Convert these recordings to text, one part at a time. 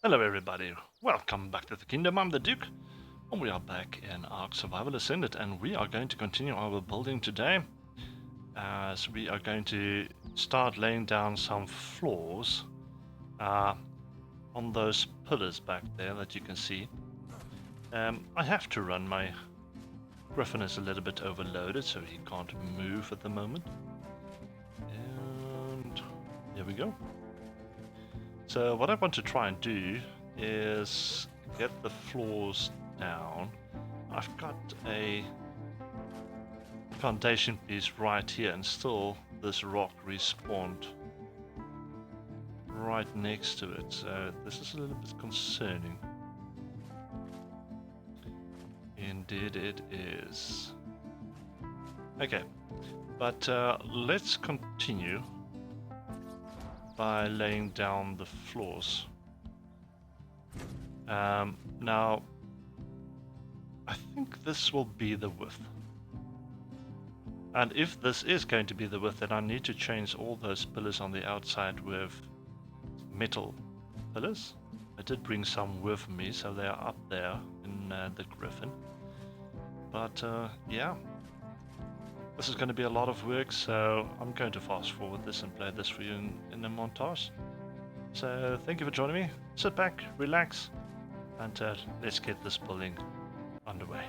Hello everybody, welcome back to the kingdom. I'm the Duke, and we are back in Ark Survival Ascended, and we are going to continue our building today. So we are going to start laying down some floors on those pillars back there that you can see. I have to run, my griffin is a little bit overloaded, so he can't move at the moment. And there we go. So what I want to try and do is get the floors down. I've got a foundation piece right here, and still this rock respawned right next to it, so this is a little bit concerning. Indeed it is. Okay, but let's continue by laying down the floors. Now, I think this will be the width. And if this is going to be the width, then I need to change all those pillars on the outside with metal pillars. I did bring some with me, so they are up there in the griffin. But yeah, this is going to be a lot of work, so I'm going to fast forward this and play this for you in a montage. So thank you for joining me. Sit back, relax, and let's get this building underway.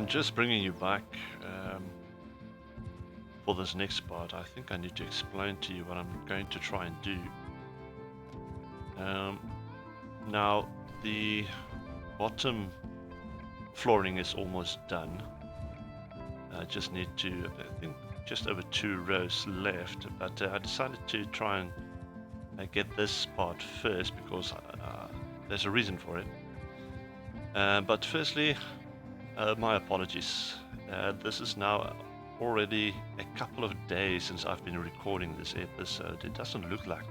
I'm just bringing you back for this next part. I think I need to explain to you what I'm going to try and do. Now, the bottom flooring is almost done. I just need to, I think, just over 2 rows left, but I decided to try and get this part first because there's a reason for it. But firstly, my apologies. This is now already a couple of days since I've been recording this episode. It doesn't look like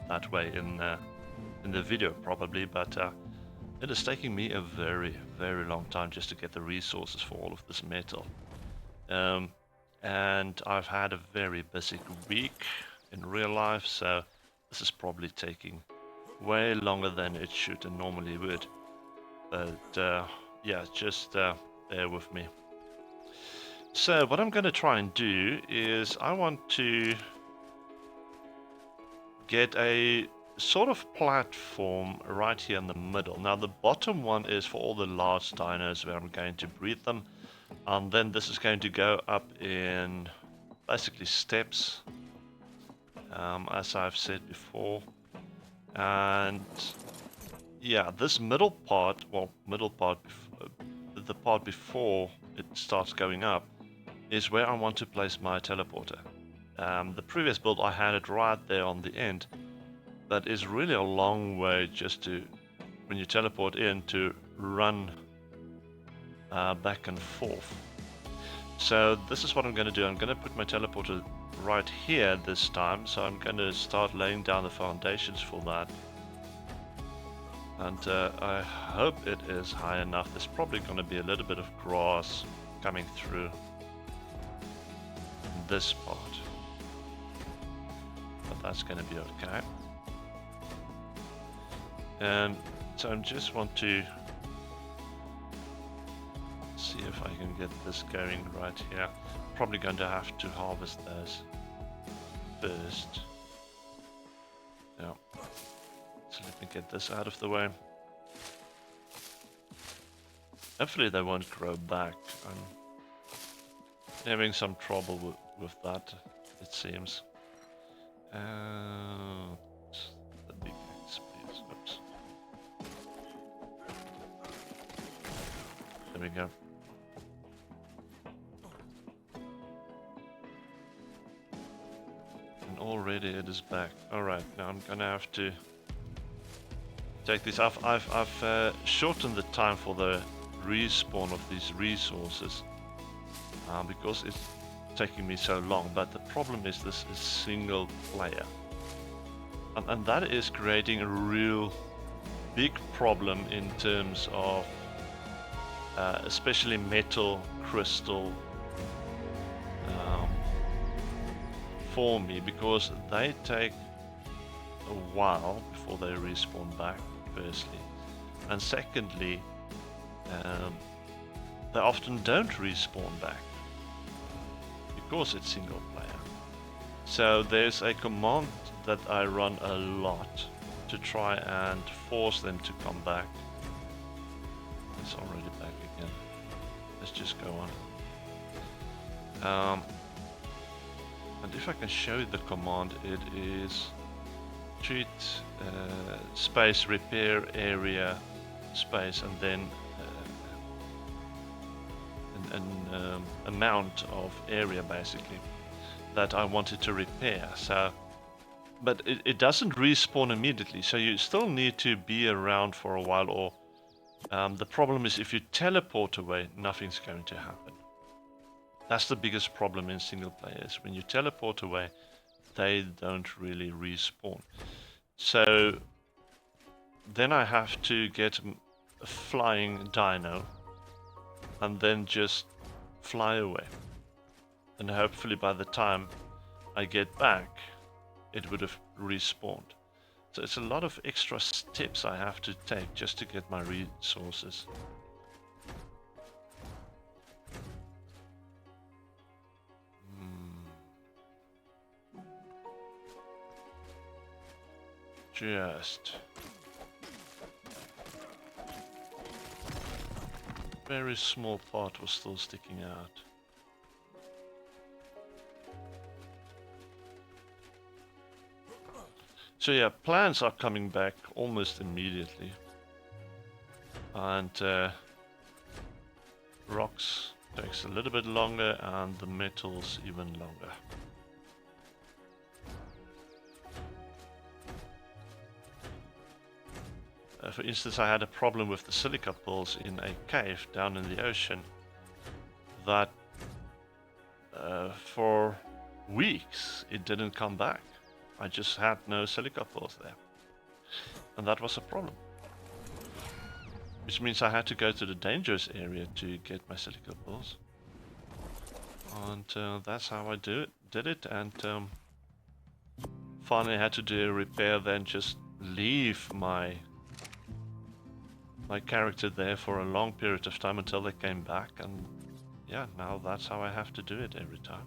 that way in the video probably, but it is taking me a very, very long time just to get the resources for all of this metal. And I've had a very busy week in real life, so this is probably taking way longer than it should and normally would. But yeah, just bear with me. So what I'm going to try and do is I want to get a sort of platform right here in the middle. Now the bottom one is for all the large dinos where I'm going to breed them, and then this is going to go up in basically steps, as I've said before. And yeah, this middle part, the part before it starts going up, is where I want to place my teleporter. The previous build I had it right there on the end, but it's really a long way just to, when you teleport in, to run back and forth. So this is what I'm going to do. I'm going to put my teleporter right here this time, so I'm going to start laying down the foundations for that. And I hope it is high enough. There's probably going to be a little bit of grass coming through this part, but that's going to be okay. And so I just want to see if I can get this going right here. Probably going to have to harvest those first. Yeah. So let me get this out of the way. Hopefully they won't grow back. I'm having some trouble with that, it seems. The big X, please. Oops. There we go. And already it is back. Alright, now I'm gonna have to take this off. I've shortened the time for the respawn of these resources because it's taking me so long, but the problem is this is single player, and that is creating a real big problem in terms of especially metal, crystal, for me, because they take a while before they respawn back, firstly, and secondly, they often don't respawn back because it's single player. So there's a command that I run a lot to try and force them to come back. It's already back again. Let's just go on. And if I can show you the command, it is treat space repair area space and then an amount of area basically that I wanted to repair. So, but it doesn't respawn immediately, so you still need to be around for a while, or the problem is if you teleport away, nothing's going to happen. That's the biggest problem in single players. When you teleport away, they don't really respawn. So then I have to get a flying dino and then just fly away. And hopefully by the time I get back, it would have respawned. So it's a lot of extra steps I have to take just to get my resources. Just very small part was still sticking out. So yeah, plants are coming back almost immediately. And rocks takes a little bit longer, and the metals even longer. For instance, I had a problem with the silica pools in a cave down in the ocean that for weeks it didn't come back. I just had no silica pools there, and that was a problem. Which means I had to go to the dangerous area to get my silica pools. And that's how I did it, and finally I had to do a repair, then just leave my character there for a long period of time until they came back, and yeah, now that's how I have to do it every time.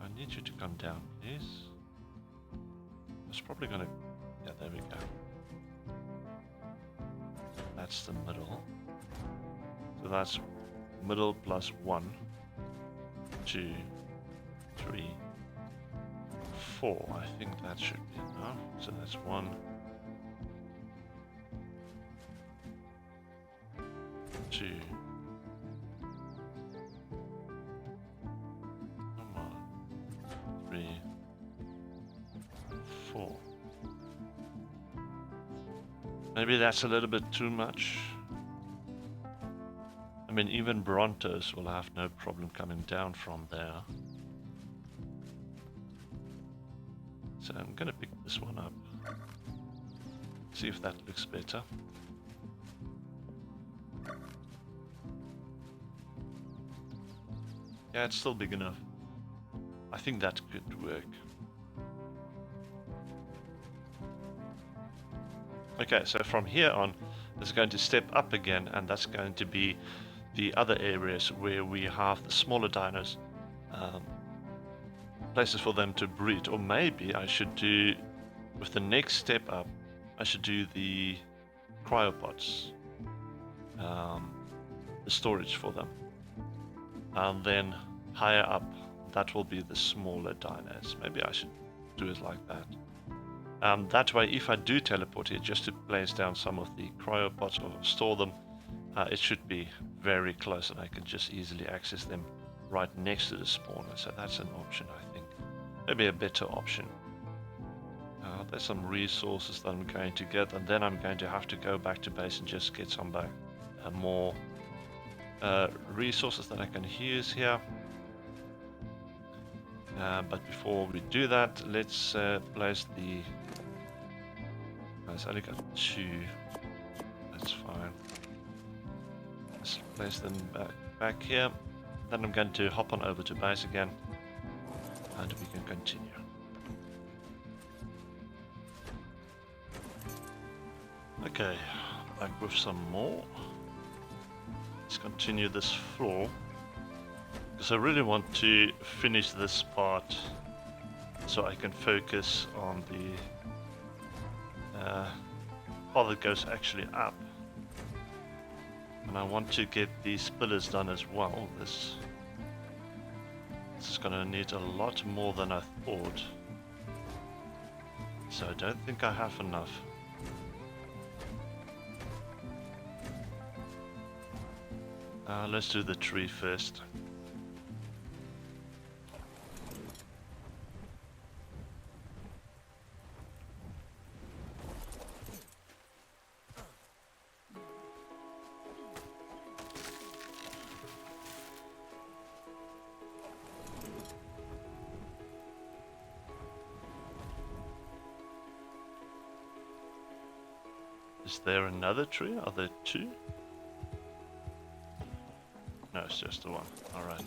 I need you to come down, please. It's probably gonna... yeah, there we go. That's the middle. So that's middle plus 1, 2, 3, 4. I think that should be enough. So that's 1, 2. Come on. 3, 4. Maybe that's a little bit too much. I mean, even Brontos will have no problem coming down from there. So I'm gonna pick this one up. See if that looks better. Yeah, it's still big enough. I think that could work. Okay, so from here on, it's going to step up again, and that's going to be the other areas where we have the smaller dinos, places for them to breed. Or maybe I should do, with the next step up, I should do the cryopods, the storage for them. And then higher up, that will be the smaller dinos. Maybe I should do it like that. That way, if I do teleport here just to place down some of the cryopods or store them, it should be very close and I can just easily access them right next to the spawner. So that's an option, I think. Maybe a better option. There's some resources that I'm going to get, and then I'm going to have to go back to base and just get some back. More resources that I can use here. But before we do that, let's place the... I've only got 2. That's fine. Let's place them back here. Then I'm going to hop on over to base again, and we can continue. Okay, back with some more. Let's continue this floor, because I really want to finish this part so I can focus on the part that goes actually up. And I want to get these pillars done as well. This is gonna need a lot more than I thought, so I don't think I have enough. Let's do the tree first. Is there another tree? Are there 2? No, it's just the one. Alright.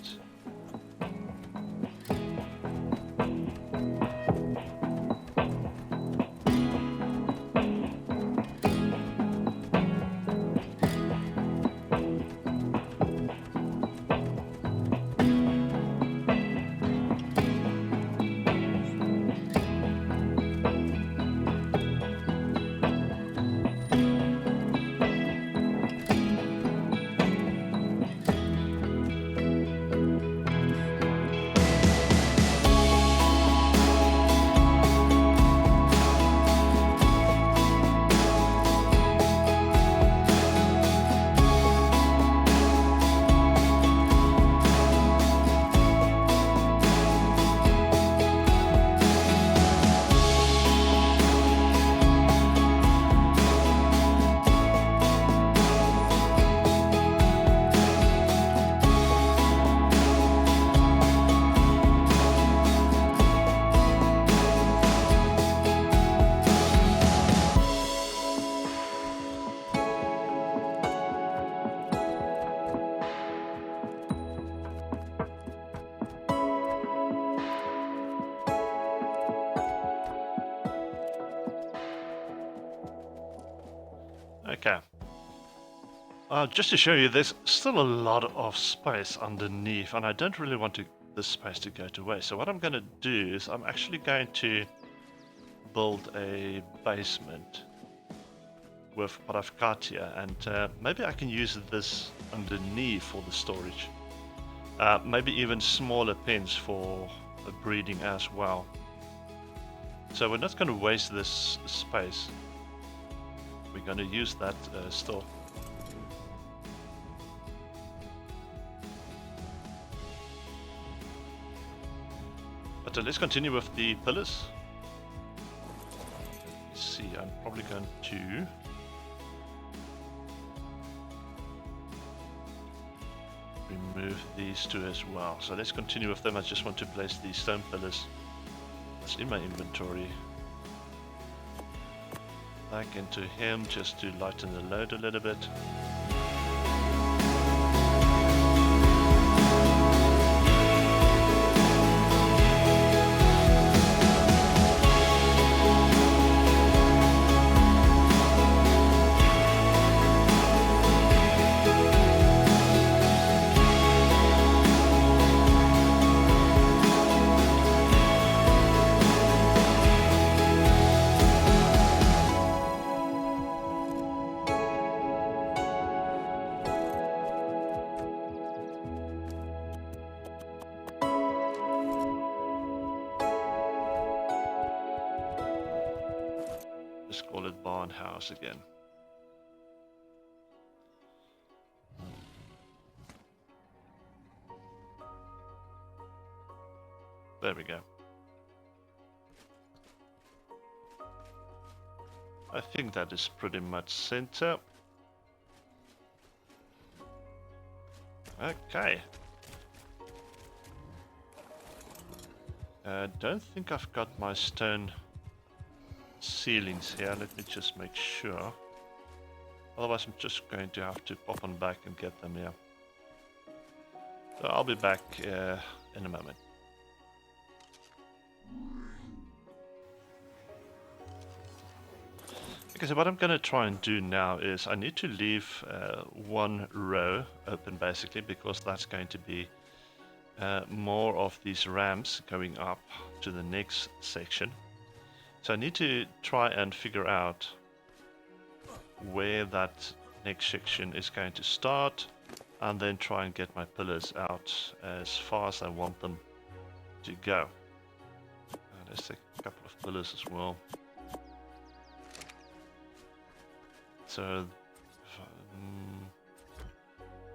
Okay. Just to show you, there's still a lot of space underneath, and I don't really want this space to go to waste. So what I'm going to do is I'm actually going to build a basement with what I've got here, and maybe I can use this underneath for the storage. Maybe even smaller pens for breeding as well. So we're not going to waste this space. We're going to use that still. But let's continue with the pillars. Let's see, I'm probably going to remove these two as well. So let's continue with them. I just want to place these stone pillars that's in my inventory back into him just to lighten the load a little bit. Just call it barn house again. There we go. I think that is pretty much center. Okay. Don't think I've got my stone ceilings here. Let me just make sure. Otherwise I'm just going to have to pop on back and get them here. So I'll be back in a moment. Okay, so what I'm going to try and do now is I need to leave one row open basically, because that's going to be more of these ramps going up to the next section. So I need to try and figure out where that next section is going to start, and then try and get my pillars out as far as I want them to go. Let's take a couple of pillars as well. So,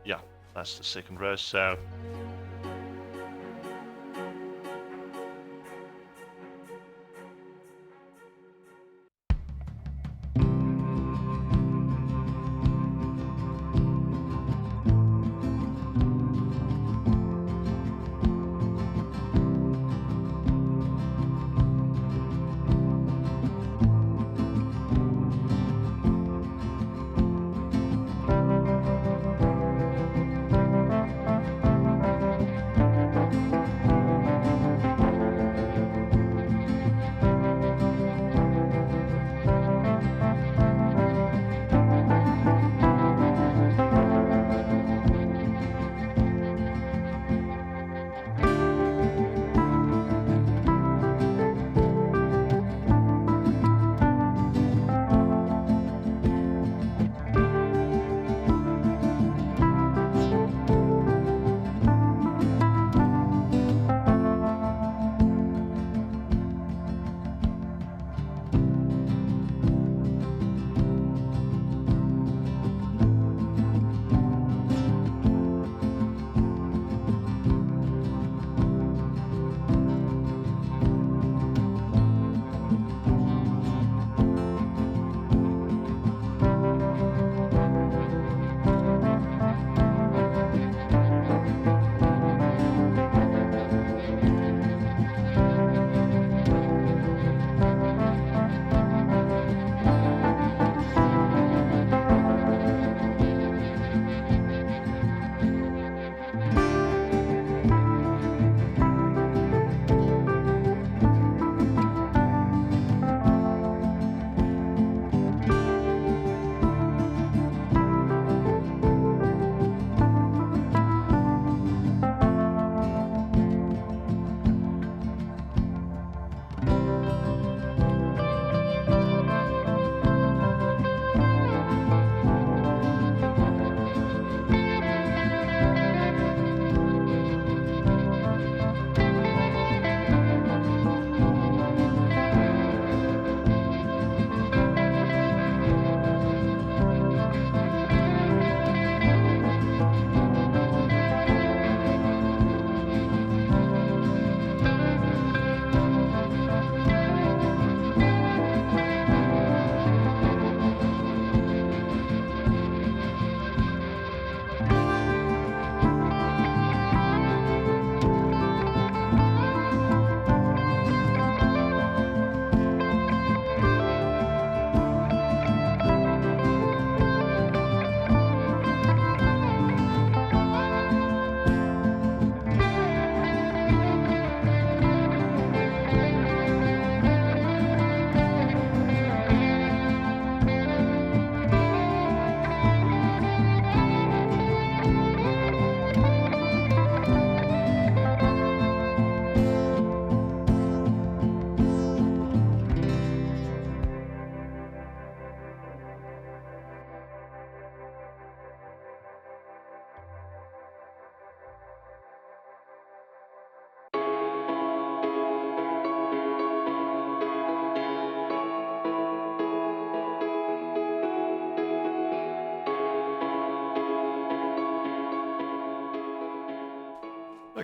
yeah, that's the second row. So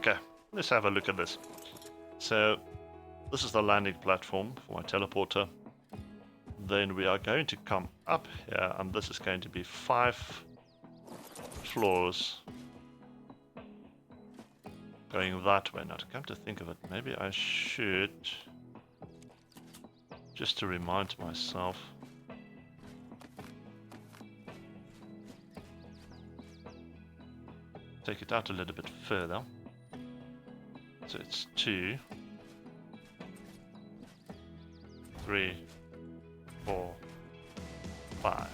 Okay, let's have a look at this. So this is the landing platform for my teleporter. Then we are going to come up here, and this is going to be 5 floors going that way. Now, to come to think of it, maybe I should, just to remind myself, take it out a little bit further. So it's 2, 3, 4, 5.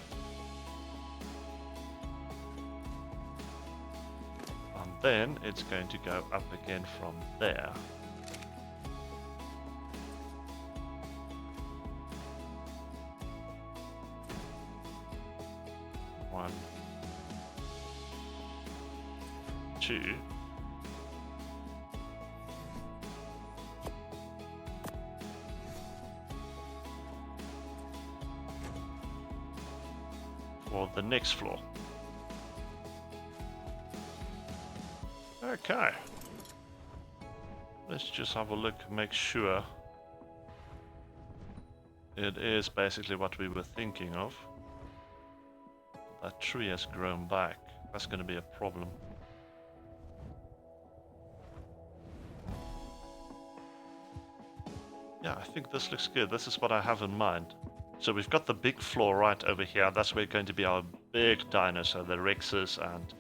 And then it's going to go up again from there. One, 2. For the next floor. Okay. Let's just have a look, make sure it is basically what we were thinking of. That tree has grown back. That's going to be a problem. Yeah, I think this looks good. This is what I have in mind. So we've got the big floor right over here. That's where going to be our big dinos, so the Rexes and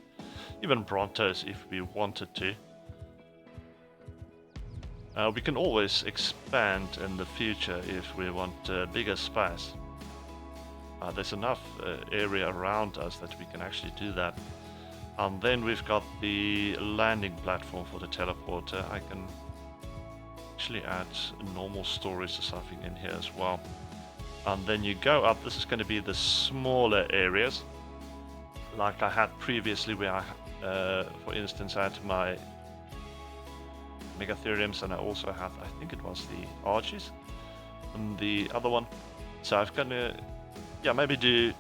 even Brontos if we wanted to. We can always expand in the future if we want bigger space. There's enough area around us that we can actually do that. And then we've got the landing platform for the teleporter. I can actually add normal storage or something in here as well. And then you go up. This is going to be the smaller areas, like I had previously, where I, for instance, I had my Megatheriums, and I also had, I think it was the Archies, and the other one. So I'm gonna, yeah, maybe do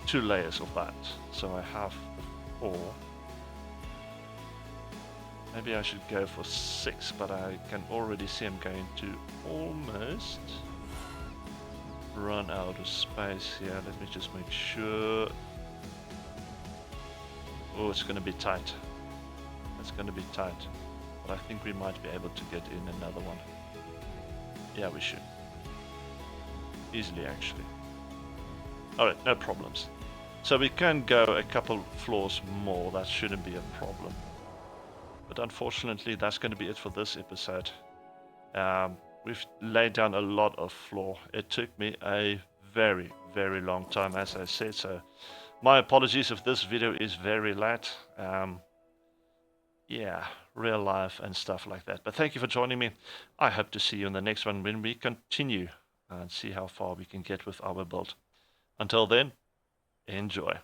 2 layers of that. So I have 4. Maybe I should go for 6, but I can already see I'm going to almost run out of space here. Let me just make sure. Oh, it's going to be tight. It's going to be tight. But I think we might be able to get in another one. Yeah, we should. Easily, actually. Alright, no problems. So we can go a couple floors more. That shouldn't be a problem. But unfortunately, that's going to be it for this episode. We've laid down a lot of floor. It took me a very, very long time, as I said. So my apologies if this video is very late. Yeah, real life and stuff like that. But thank you for joining me. I hope to see you in the next one when we continue and see how far we can get with our build. Until then, enjoy.